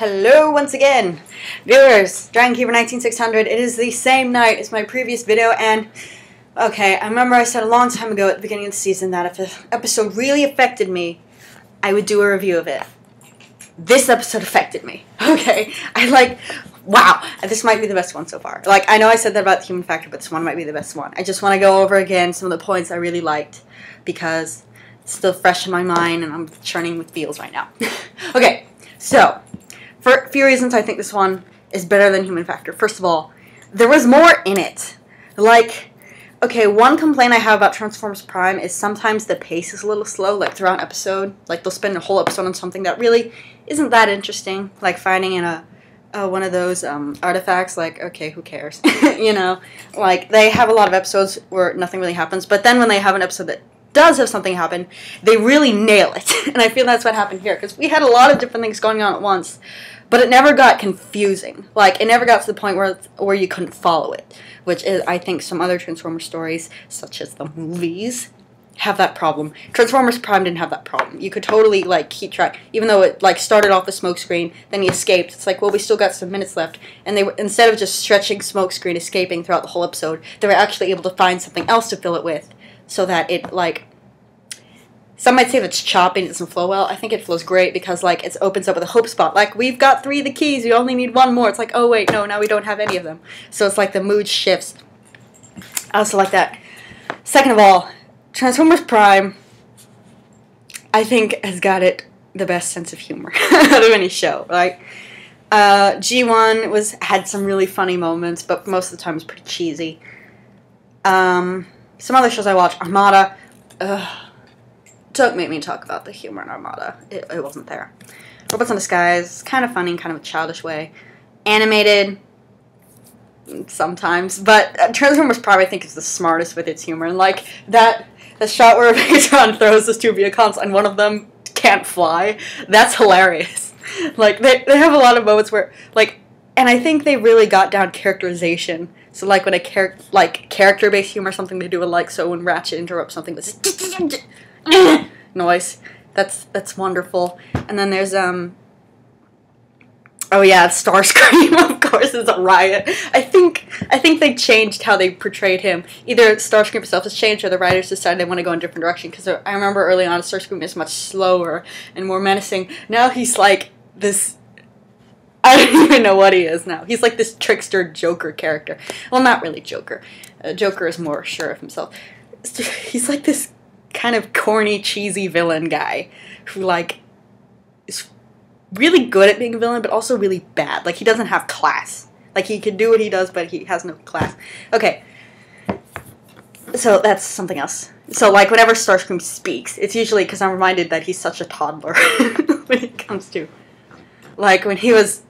Hello once again, viewers. Dragonkeeper 19600. It is the same night as my previous video, and okay, I remember I said a long time ago at the beginning of the season that if an episode really affected me, I would do a review of it. This episode affected me. Okay, wow, this might be the best one so far. Like, I know I said that about the human factor, but this one might be the best one. I just want to go over again some of the points I really liked because it's still fresh in my mind, and I'm churning with feels right now. Okay, so for a few reasons, I think this one is better than Human Factor. First of all, there was more in it. Like, okay, one complaint I have about Transformers Prime is sometimes the pace is a little slow, like throughout an episode. Like, they'll spend a whole episode on something that really isn't that interesting, like finding in one of those artifacts. Like, okay, who cares? You know, like, they have a lot of episodes where nothing really happens, but then when they have an episode that does have something happen, they really nail it. And I feel that's what happened here, because we had a lot of different things going on at once, but it never got confusing. Like, it never got to the point where you couldn't follow it, which is, I think, some other Transformers stories, such as the movies, have that problem. Transformers Prime didn't have that problem. You could totally, like, keep track, even though it, like, started off the smokescreen, then he escaped. It's like, well, we still got some minutes left, and they were, instead of just stretching smokescreen, escaping throughout the whole episode, they were actually able to find something else to fill it with, so that it, like, some might say that it's choppy and it doesn't flow well. I think it flows great because, like, it opens up with a hope spot. Like, we've got 3 of the keys, you only need 1 more. It's like, oh wait, no, now we don't have any of them. So it's like the mood shifts. I also like that. Second of all, Transformers Prime, I think, has got the best sense of humor out of any show. Like, G1 had some really funny moments, but most of the time it's pretty cheesy. Some other shows I watch, Armada, don't make me talk about the humor in Armada. It wasn't there. Robots in Disguise, kind of funny in kind of a childish way. Animated, sometimes, but Transformers Prime, I think, is the smartest with its humor. And, like, the shot where Megatron throws those 2 vehicons and one of them can't fly, that's hilarious. Like, they have a lot of moments where, like, and I think they really got down characterization. So, like, when character-based humor, something to do with, like, so when Ratchet interrupts something with this noise, that's wonderful. And then there's oh yeah, Starscream, of course, is a riot. I think they changed how they portrayed him. Either Starscream himself has changed, or the writers decided they want to go in a different direction. Because I remember early on, Starscream is much slower and more menacing. Now he's like this. I don't even know what he is now. He's like this trickster Joker character. Well, not really Joker. Joker is more sure of himself. He's like this kind of corny, cheesy villain guy who, like, is really good at being a villain, but also really bad. Like, he doesn't have class. Like, he can do what he does, but he has no class. Okay. So, that's something else. So, like, whenever Starscream speaks, it's usually because I'm reminded that he's such a toddler when it comes to, like, when he was,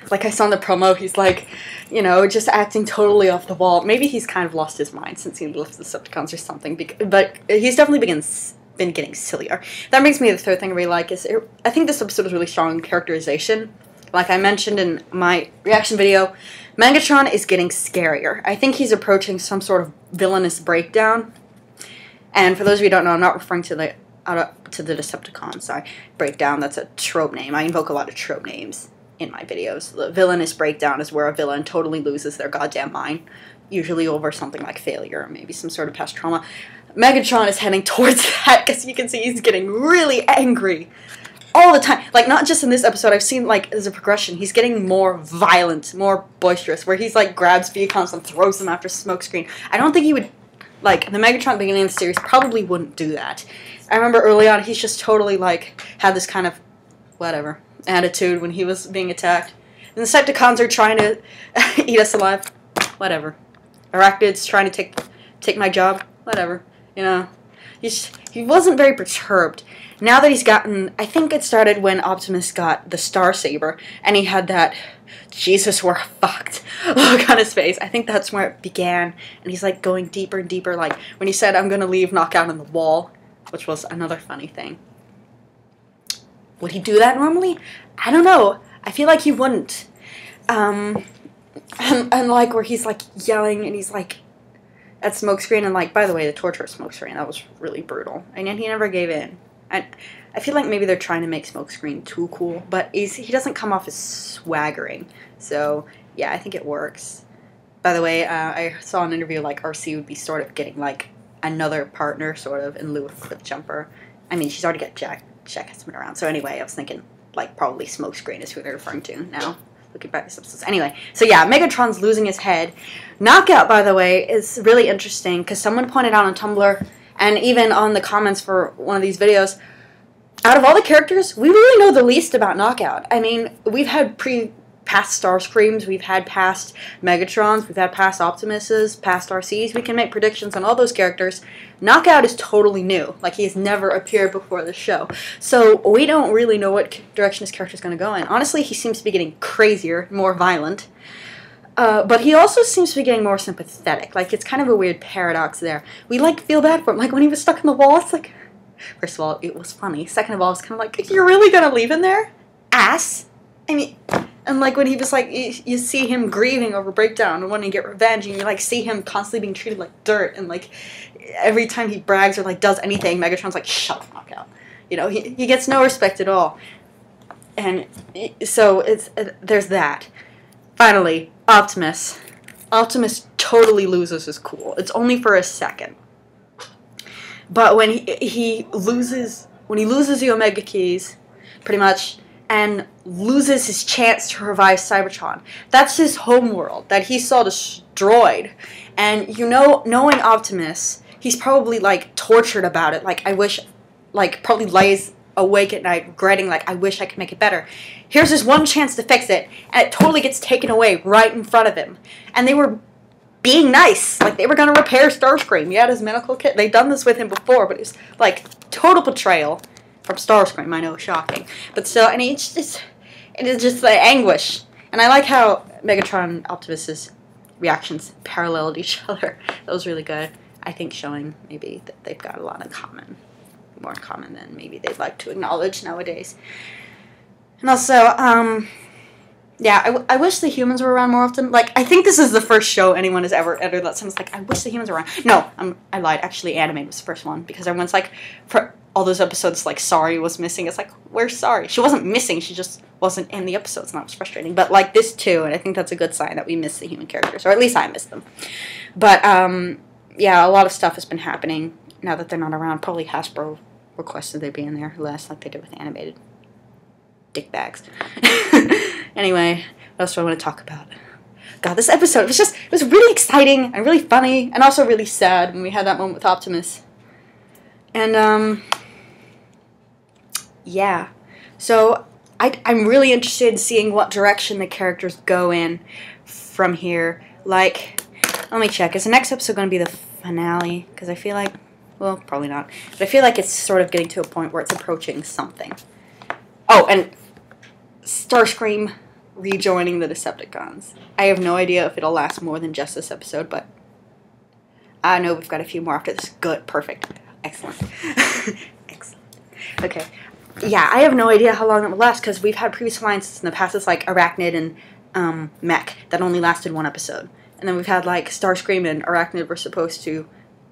like, I saw in the promo, he's like, you know, just acting totally off the wall. Maybe he's kind of lost his mind since he left the Decepticons or something, but he's definitely been getting sillier. That brings me to the third thing I really like is, I think this episode is really strong in characterization. Like I mentioned in my reaction video, Megatron is getting scarier. I think he's approaching some sort of villainous breakdown. And for those of you who don't know, I'm not referring to the Decepticons, sorry. Breakdown, that's a trope name. I invoke a lot of trope names in my videos. The villainous breakdown is where a villain totally loses their goddamn mind, usually over something like failure or maybe some sort of past trauma. Megatron is heading towards that because you can see he's getting really angry all the time. Like, not just in this episode, I've seen, like, as a progression, he's getting more violent, more boisterous, where he's, like, grabs vehicons and throws them after smokescreen. I don't think he would, like, the Megatron at the beginning of the series probably wouldn't do that. I remember early on, he's just totally, like, had this kind of, whatever, attitude when he was being attacked. And the Decepticons are trying to eat us alive. Whatever. Arachnids trying to take my job. Whatever. You know. He wasn't very perturbed. Now that he's gotten, I think it started when Optimus got the Star Saber, and he had that, Jesus, we're fucked look on his face. I think that's where it began, and he's, like, going deeper and deeper, like, when he said, I'm gonna leave, knock out on the wall, which was another funny thing. Would he do that normally? I don't know. I feel like he wouldn't. And like, where he's, like, yelling, and he's, like, at smokescreen, and, like, by the way, the torture of smokescreen, that was really brutal. And yet he never gave in. I feel like maybe they're trying to make Smokescreen too cool, but he doesn't come off as swaggering. So, yeah, I think it works. By the way, I saw an interview like RC would be sort of getting like another partner, sort of, in lieu of Cliffjumper. I mean, she's already got Jack. Jack has been around. So anyway, I was thinking like probably Smokescreen is who they're referring to now. Looking back at these episodes. Anyway, so yeah, Megatron's losing his head. Knockout, by the way, is really interesting because someone pointed out on Tumblr and even on the comments for one of these videos, out of all the characters, we really know the least about Knockout. I mean, we've had past Starscreams, we've had past Megatrons, we've had past Optimuses, past RCs. We can make predictions on all those characters. Knockout is totally new. Like, he has never appeared before the show. So, we don't really know what direction his character is going to go in. Honestly, he seems to be getting crazier, more violent. But he also seems to be getting more sympathetic. Like, it's kind of a weird paradox there. We, like, feel bad for him. Like, when he was stuck in the wall, it's like... First of all, it was funny. Second of all, it's kind of like, you're really going to leave him there? Ass? I mean... And, like, when he was, like, you see him grieving over Breakdown and wanting to get revenge, and you, like, see him constantly being treated like dirt, and, like, every time he brags or, like, does anything, Megatron's like, shut the fuck up. You know, he gets no respect at all. And so, there's that. Finally, Optimus. Optimus totally loses his cool. It's only for a second. But when he loses the Omega Keys, pretty much, and loses his chance to revive Cybertron. That's his homeworld that he saw destroyed. And, you know, knowing Optimus, he's probably, like, tortured about it. Like, I wish, like, probably lays awake at night regretting, like, I wish I could make it better. Here's his one chance to fix it, and it totally gets taken away right in front of him. And they were being nice. Like, they were going to repair Starscream. He had his medical kit. They'd done this with him before, but it was, like, total betrayal. From Starscream, I know, shocking. But still, and it is just the anguish. And I like how Megatron and Optimus's reactions paralleled each other. That was really good. I think showing maybe that they've got a lot in common. More in common than maybe they'd like to acknowledge nowadays. And also, yeah, I wish the humans were around more often. Like, I think this is the first show anyone has ever entered that sounds like, I wish the humans were around. No, I lied. Actually, Anime was the first one. Because everyone's like... all those episodes, like, Sari was missing. It's like, where's Sari? She wasn't missing, she just wasn't in the episodes, and that was frustrating. But, like, this, too, and I think that's a good sign that we miss the human characters, or at least I miss them. But, yeah, a lot of stuff has been happening now that they're not around. Probably Hasbro requested they be in there less, like they did with the animated dickbags. Anyway, what else do I want to talk about? God, this episode, it was really exciting, and really funny, and also really sad when we had that moment with Optimus. And, yeah, so I'm really interested in seeing what direction the characters go in from here. Like, let me check. Is the next episode going to be the finale? Because I feel like, well, probably not. But I feel like it's sort of getting to a point where it's approaching something. Oh, and Starscream rejoining the Decepticons. I have no idea if it'll last more than just this episode, but I know we've got a few more after this. Good, perfect, excellent. Excellent. Okay. Yeah, I have no idea how long it will last, because we've had previous alliances in the past. It's like Arachnid and Mech that only lasted one episode. And then we've had like Starscream and Arachnid were supposed to,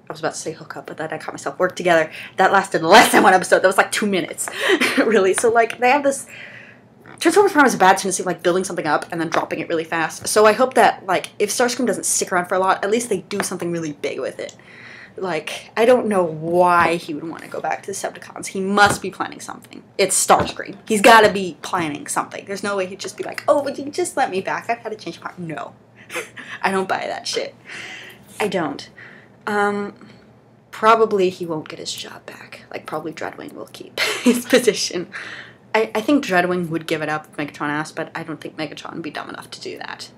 I was about to say hook up, but then I caught myself, work together. That lasted less than one episode. That was like 2 minutes, really. So like they have this, Transformers Prime has a bad tendency of like building something up and then dropping it really fast. So I hope that like if Starscream doesn't stick around for a lot, at least they do something really big with it. Like, I don't know why he would want to go back to the Decepticons. He must be planning something. It's Starscream. He's got to be planning something. There's no way he'd just be like, oh, would you just let me back? I've had to change my heart. No. I don't buy that shit. I don't. Probably he won't get his job back. Like, probably Dreadwing will keep his position. I think Dreadwing would give it up if Megatron asked, but I don't think Megatron would be dumb enough to do that.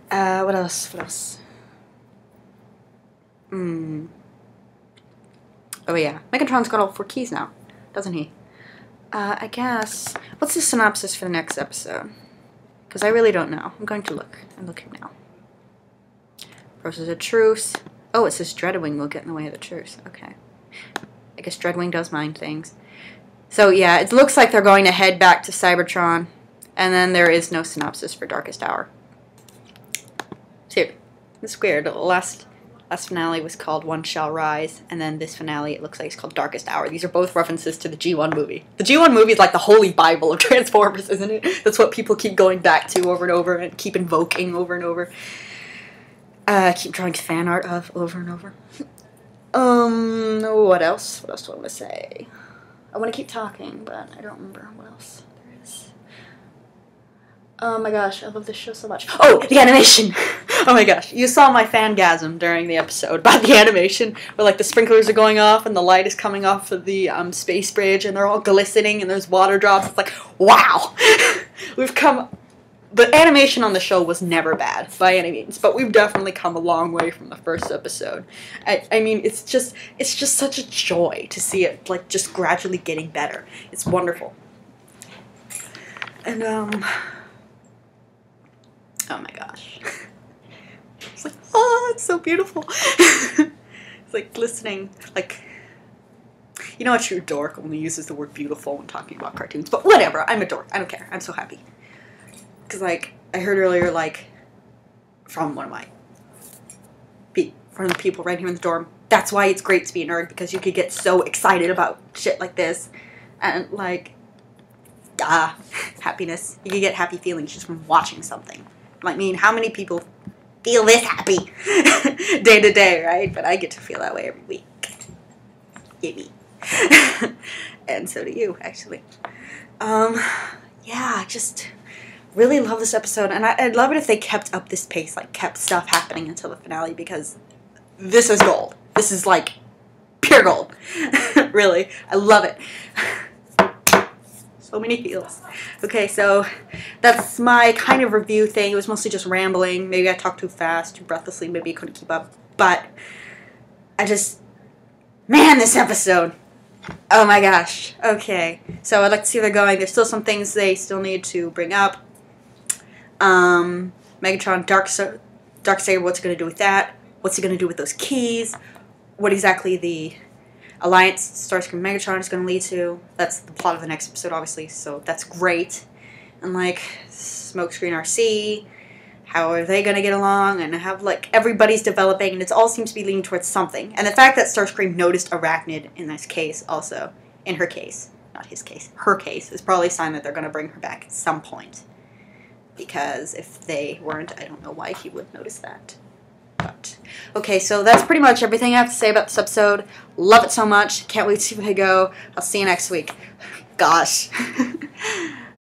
What else? What else? Oh yeah, Megatron's got all 4 keys now, doesn't he? I guess, what's the synopsis for the next episode? Because I really don't know. I'm going to look. I'm looking now. Versus a truce. Oh, it says Dreadwing will get in the way of the truce. Okay. I guess Dreadwing does mind things. So yeah, it looks like they're going to head back to Cybertron, and then there is no synopsis for Darkest Hour. So, it's weird. It'll last Last finale was called One Shall Rise, and then this finale, it looks like it's called Darkest Hour. These are both references to the G1 movie. The G1 movie is like the holy bible of Transformers, isn't it? That's what people keep going back to over and over and keep invoking over and over. Keep drawing fan art of over and over. What else? What else do I want to say? I want to keep talking, but I don't remember what else there is. Oh my gosh, I love this show so much. Oh, the animation! Oh my gosh, you saw my fangasm during the episode about the animation, where like the sprinklers are going off and the light is coming off of the space bridge and they're all glistening and there's water drops. It's like, wow! We've come... The animation on the show was never bad, by any means, but we've definitely come a long way from the first episode. I mean, it's just such a joy to see it, like, just gradually getting better. It's wonderful. And, oh my gosh. It's like, oh, it's so beautiful. It's like glistening, like, you know, a true dork only uses the word beautiful when talking about cartoons, but whatever, I'm a dork, I don't care, I'm so happy. Because, like, I heard earlier, like, from one of my from the people right here in the dorm, that's why it's great to be a nerd, because you could get so excited about shit like this. And, like, happiness. You could get happy feelings just from watching something. I mean, how many people feel this happy day to day, right? But I get to feel that way every week. Yippee. And so do you, actually. Yeah, just... really love this episode, and I'd love it if they kept up this pace, like kept stuff happening until the finale, because this is gold. This is like pure gold. Really, I love it. So many feels. Okay, so that's my kind of review thing. It was mostly just rambling. Maybe I talked too fast, too breathlessly. Maybe I couldn't keep up, but man, this episode. Oh my gosh. Okay, so I'd like to see where they're going. There's still some things they still need to bring up. Megatron, Darksaber, what's he going to do with that? What's he going to do with those keys? What exactly the alliance Starscream Megatron is going to lead to? That's the plot of the next episode, obviously, so that's great. And, like, Smokescreen RC, how are they going to get along? And have, like, everybody's developing, and it all seems to be leaning towards something. And the fact that Starscream noticed Arachnid in this case also, in her case, not his case, her case, is probably a sign that they're going to bring her back at some point. Because if they weren't, I don't know why he would notice that. But, okay, so that's pretty much everything I have to say about this episode. Love it so much. Can't wait to see where they go. I'll see you next week. Gosh.